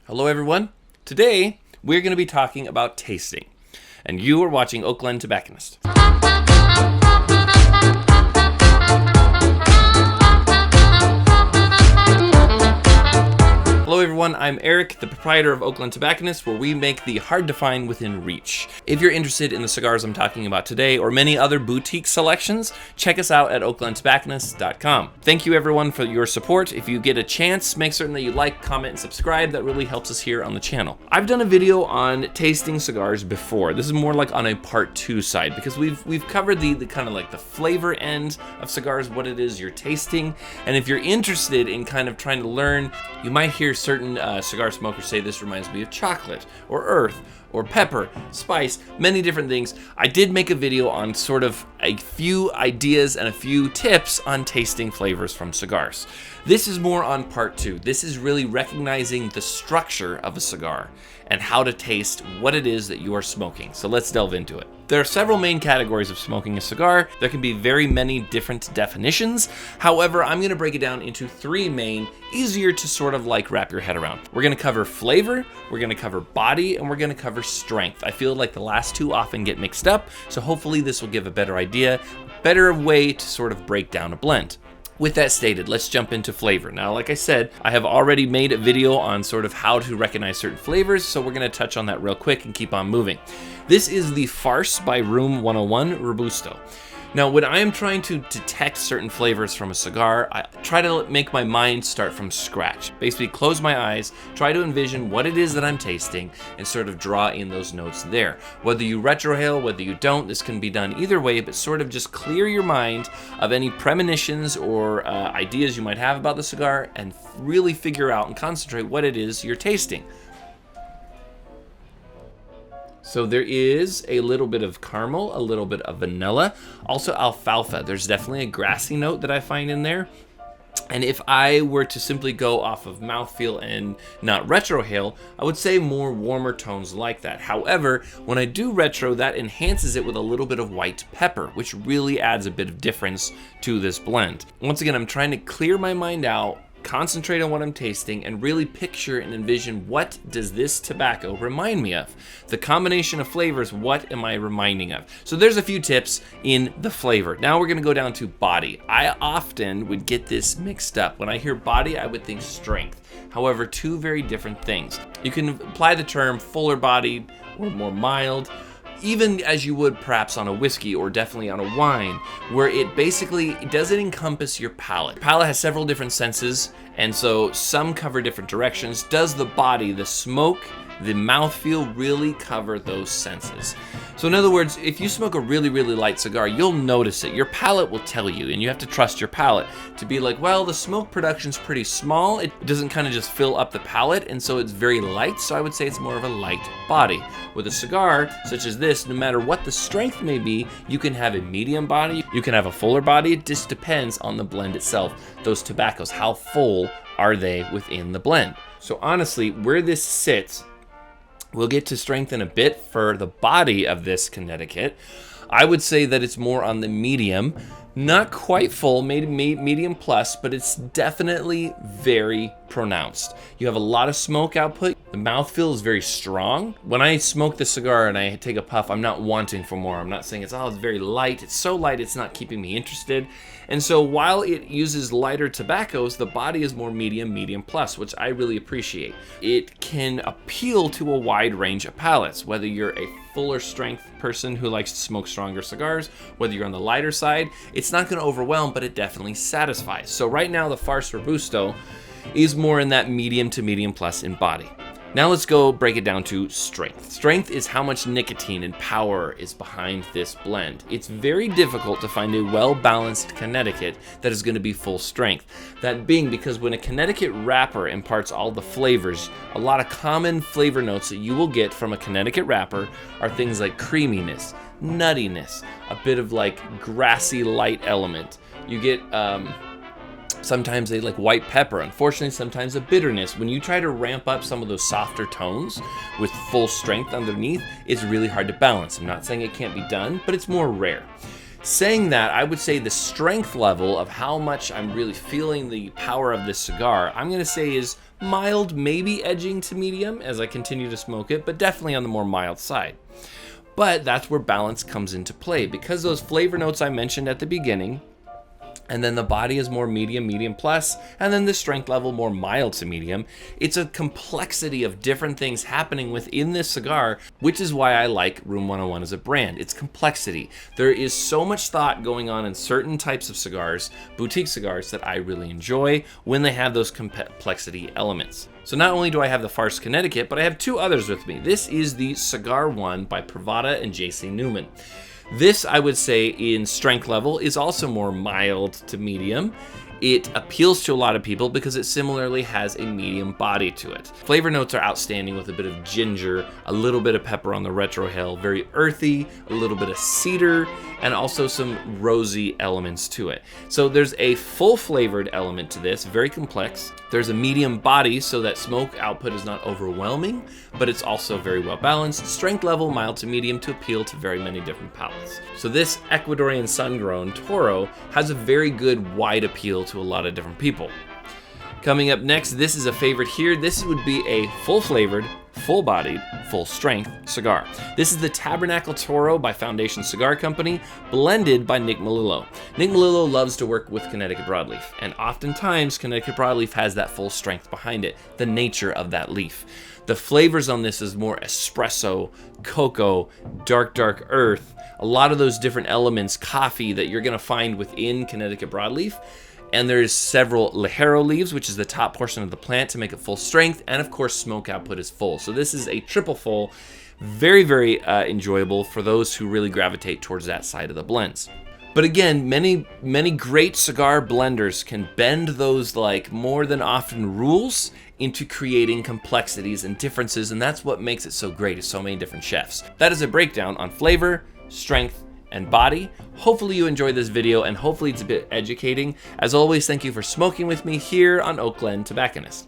Hello everyone. Today we're going to be talking about tasting, and you are watching Oakland Tobacconist. Hello everyone, I'm Eric, the proprietor of Oakland Tobacconist, where we make the hard to find within reach. If you're interested in the cigars I'm talking about today or many other boutique selections, check us out at oaklandtobacconist.com. Thank you everyone for your support. If you get a chance, make certain that you like, comment, and subscribe. That really helps us here on the channel. I've done a video on tasting cigars before. This is more like on a part 2 side because we've covered the kind of like the flavor end of cigars, what it is you're tasting. And if you're interested in kind of trying to learn, you might hear certain cigar smokers say this reminds me of chocolate or earth or pepper, spice, many different things. I did make a video on sort of a few ideas and a few tips on tasting flavors from cigars. This is more on part 2. This is really recognizing the structure of a cigar and how to taste what it is that you are smoking. So let's delve into it. There are several main categories of smoking a cigar. There can be very many different definitions. However, I'm gonna break it down into 3 main, easier to sort of like wrap your head around. We're gonna cover flavor, we're gonna cover body, and we're gonna cover strength. I feel like the last 2 often get mixed up, so hopefully this will give a better idea, a better way to sort of break down a blend. With that stated, let's jump into flavor. Now, like I said, I have already made a video on sort of how to recognize certain flavors, so we're gonna touch on that real quick and keep on moving. This is the Farce by Room 101 Robusto. Now, when I am trying to detect certain flavors from a cigar, I try to make my mind start from scratch. Basically, close my eyes, try to envision what it is that I'm tasting, and sort of draw in those notes there. Whether you retrohale, whether you don't, this can be done either way, but sort of just clear your mind of any premonitions or ideas you might have about the cigar, and really figure out and concentrate what it is you're tasting. So there is a little bit of caramel, a little bit of vanilla, also alfalfa. There's definitely a grassy note that I find in there. And if I were to simply go off of mouthfeel and not retrohale, I would say more warmer tones like that. However, when I do retro, that enhances it with a little bit of white pepper, which really adds a bit of difference to this blend. Once again, I'm trying to clear my mind out, concentrate on what I'm tasting, and really picture and envision what does this tobacco remind me of. The combination of flavors, what am I reminding of? So there's a few tips in the flavor. Now we're gonna go down to body. I often would get this mixed up. When I hear body, I would think strength. However, 2 very different things. You can apply the term fuller bodied or more mild, even as you would perhaps on a whiskey or definitely on a wine, where it basically doesn't encompass your palate. Palate has several different senses, and so some cover different directions. Does the body, the smoke, the mouthfeel really cover those senses? So in other words, if you smoke a really, really light cigar, you'll notice it. Your palate will tell you, and you have to trust your palate to be like, well, the smoke production's pretty small. It doesn't kind of just fill up the palate, and so it's very light, so I would say it's more of a light body. With a cigar such as this, no matter what the strength may be, you can have a medium body, you can have a fuller body. It just depends on the blend itself. Those tobaccos, how full are they within the blend? So honestly, where this sits, we'll get to strength in a bit for the body of this Connecticut. I would say that it's more on the medium, not quite full, maybe medium plus, but it's definitely very pronounced. You have a lot of smoke output. The mouthfeel is very strong. When I smoke the cigar and I take a puff, I'm not wanting for more. I'm not saying it's very light. It's so light, it's not keeping me interested. And so while it uses lighter tobaccos, the body is more medium plus, which I really appreciate. It can appeal to a wide range of palates, whether you're a fuller strength person who likes to smoke stronger cigars, whether you're on the lighter side. It's not going to overwhelm, but it definitely satisfies. So right now, the Farce Robusto is more in that medium to medium plus in body. Now let's go break it down to strength. Strength is how much nicotine and power is behind this blend. It's very difficult to find a well-balanced Connecticut that is going to be full strength. That being because when a Connecticut wrapper imparts all the flavors, a lot of common flavor notes that you will get from a Connecticut wrapper are things like creaminess, nuttiness, a bit of like grassy light element. You get sometimes they like white pepper. Unfortunately, sometimes a bitterness. When you try to ramp up some of those softer tones with full strength underneath, it's really hard to balance. I'm not saying it can't be done, but it's more rare. Saying that, I would say the strength level of how much I'm really feeling the power of this cigar, I'm going to say is mild, maybe edging to medium as I continue to smoke it, but definitely on the more mild side. But that's where balance comes into play, because those flavor notes I mentioned at the beginning, and then the body is more medium, medium plus, and then the strength level more mild to medium. It's a complexity of different things happening within this cigar, which is why I like Room 101 as a brand. It's complexity. There is so much thought going on in certain types of cigars, boutique cigars, that I really enjoy when they have those complexity elements. So not only do I have the Farce Connecticut, but I have two others with me. This is the Cigar One by Pravada and J.C. Newman. This, I would say, in strength level is also more mild to medium. It appeals to a lot of people because it similarly has a medium body to it. Flavor notes are outstanding with a bit of ginger, a little bit of pepper on the retrohale, very earthy, a little bit of cedar, and also some rosy elements to it. So there's a full flavored element to this, very complex. There's a medium body so that smoke output is not overwhelming, but it's also very well balanced. Strength level, mild to medium, to appeal to very many different palates. So this Ecuadorian sun-grown Toro has a very good wide appeal to a lot of different people. Coming up next, this is a favorite here. This would be a full-flavored, full-bodied, full-strength cigar. This is the Tabernacle Toro by Foundation Cigar Company, blended by Nick Melillo. Nick Melillo loves to work with Connecticut broadleaf, and oftentimes Connecticut broadleaf has that full strength behind it, the nature of that leaf. The flavors on this is more espresso, cocoa, dark earth, a lot of those different elements, coffee, that you're gonna find within Connecticut broadleaf. And there's several Ligero leaves, which is the top portion of the plant, to make it full strength, and of course smoke output is full. So this is a triple full, very enjoyable for those who really gravitate towards that side of the blends. But again, many great cigar blenders can bend those like more than often rules into creating complexities and differences, and that's what makes it so great, is so many different chefs. That is a breakdown on flavor, strength, and body. Hopefully you enjoyed this video, and hopefully it's a bit educating. As always, thank you for smoking with me here on Oak Glen Tobacconist.